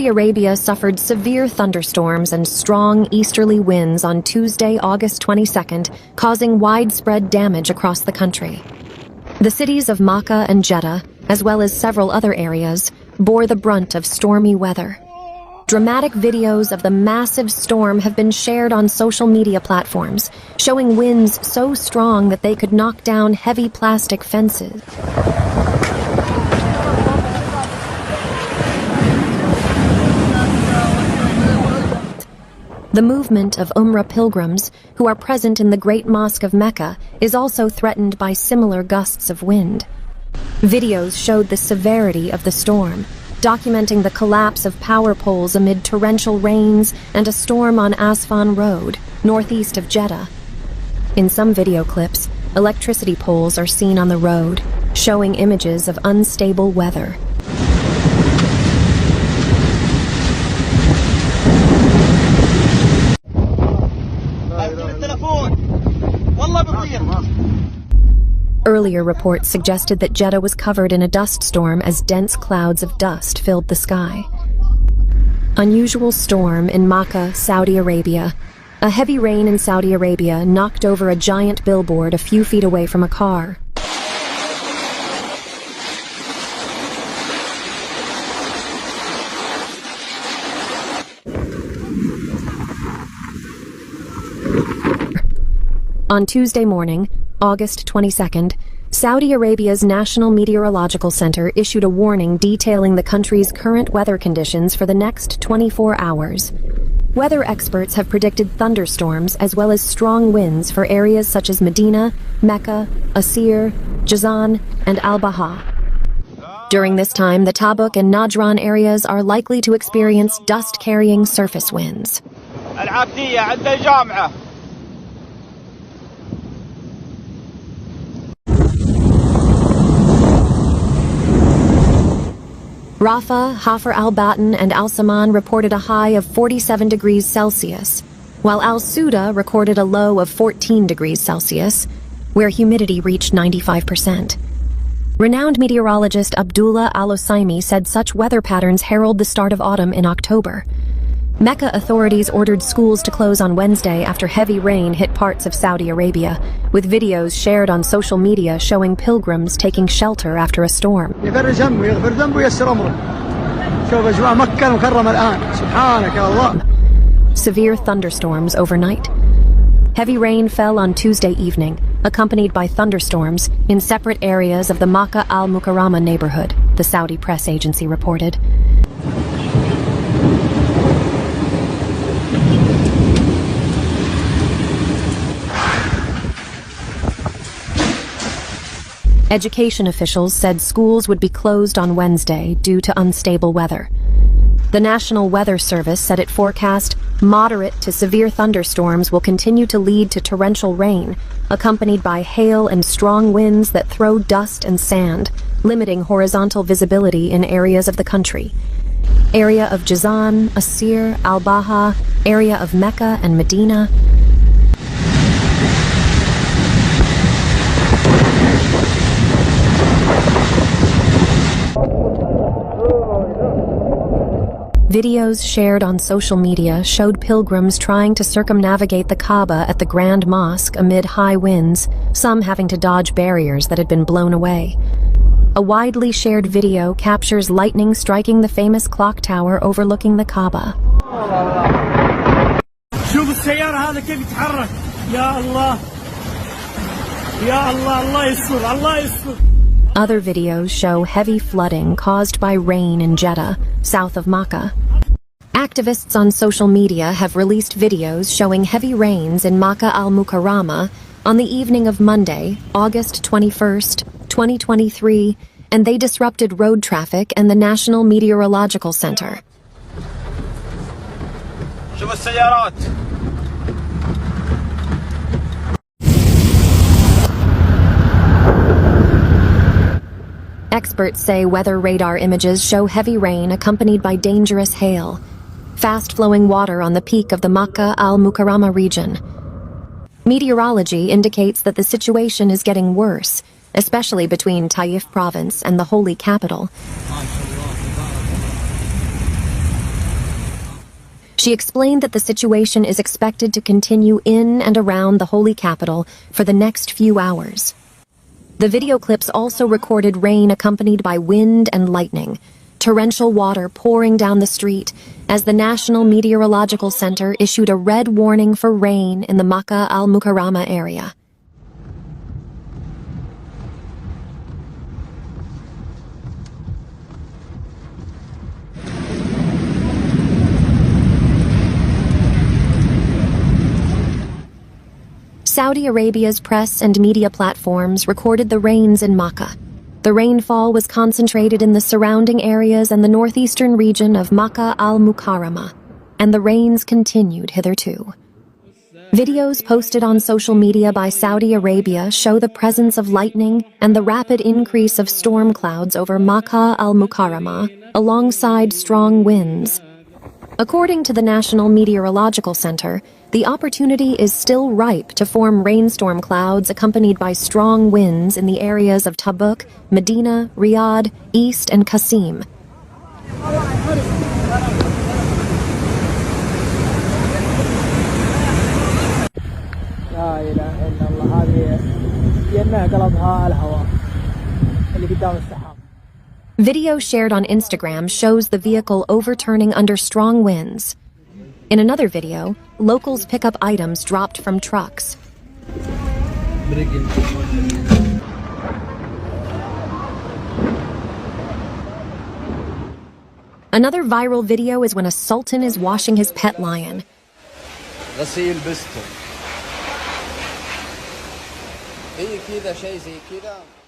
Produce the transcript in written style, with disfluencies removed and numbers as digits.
Saudi Arabia suffered severe thunderstorms and strong easterly winds on Tuesday, August 22nd, causing widespread damage across the country. The cities of Makkah and Jeddah, as well as several other areas, bore the brunt of stormy weather. Dramatic videos of the massive storm have been shared on social media platforms, showing winds so strong that they could knock down heavy plastic fences. The movement of Umrah pilgrims, who are present in the Great Mosque of Mecca, is also threatened by similar gusts of wind. Videos showed the severity of the storm, documenting the collapse of power poles amid torrential rains and a storm on Asfan Road, northeast of Jeddah. In some video clips, electricity poles are seen on the road, showing images of unstable weather. Earlier reports suggested that Jeddah was covered in a dust storm as dense clouds of dust filled the sky. Unusual storm in Makkah, Saudi Arabia. A heavy rain in Saudi Arabia knocked over a giant billboard a few feet away from a car. On Tuesday morning, August 22nd, Saudi Arabia's National Meteorological Center issued a warning detailing the country's current weather conditions for the next 24 hours. Weather experts have predicted thunderstorms as well as strong winds for areas such as Medina, Mecca, Asir, Jazan, and Al-Baha. During this time, the Tabuk and Najran areas are likely to experience dust-carrying surface winds. Rafah, Hafr al-Batin, and Al-Saman reported a high of 47 degrees Celsius, while Al-Suda recorded a low of 14 degrees Celsius, where humidity reached 95%. Renowned meteorologist Abdullah Al-Osaimi said such weather patterns herald the start of autumn in October. Mecca authorities ordered schools to close on Wednesday after heavy rain hit parts of Saudi Arabia, with videos shared on social media showing pilgrims taking shelter after a storm. Severe thunderstorms overnight. Heavy rain fell on Tuesday evening, accompanied by thunderstorms in separate areas of the Makkah al-Mukarramah neighborhood, the Saudi press agency reported. Education officials said schools would be closed on Wednesday due to unstable weather. The National Weather Service said it forecast moderate to severe thunderstorms will continue to lead to torrential rain, accompanied by hail and strong winds that throw dust and sand, limiting horizontal visibility in areas of the country. Area of Jazan, Asir, Al-Baha, area of Mecca and Medina. Videos shared on social media showed pilgrims trying to circumnavigate the Kaaba at the Grand Mosque amid high winds, some having to dodge barriers that had been blown away. A widely shared video captures lightning striking the famous clock tower overlooking the Kaaba. Other videos show heavy flooding caused by rain in Jeddah, south of Makkah. Activists on social media have released videos showing heavy rains in Makkah al-Mukarramah on the evening of Monday, August 21st, 2023, and they disrupted road traffic and the National Meteorological Center. Experts say weather radar images show heavy rain accompanied by dangerous hail, fast-flowing water on the peak of the Makkah al-Mukarramah region. Meteorology indicates that the situation is getting worse, especially between Taif province and the holy capital. She explained that the situation is expected to continue in and around the holy capital for the next few hours. The video clips also recorded rain accompanied by wind and lightning, torrential water pouring down the street as the National Meteorological Center issued a red warning for rain in the Makkah al-Mukarramah area. Saudi Arabia's press and media platforms recorded the rains in Makkah. The rainfall was concentrated in the surrounding areas and the northeastern region of Makkah al-Mukarramah, and the rains continued hitherto. Videos posted on social media by Saudi Arabia show the presence of lightning and the rapid increase of storm clouds over Makkah al-Mukarramah, alongside strong winds. According to the National Meteorological Center, the opportunity is still ripe to form rainstorm clouds accompanied by strong winds in the areas of Tabuk, Medina, Riyadh, East, and Qasim. Video shared on Instagram shows the vehicle overturning under strong winds. In another video, locals pick up items dropped from trucks. Another viral video is when a sultan is washing his pet lion. غسيل بستم. اي كذا شيء زي كذا.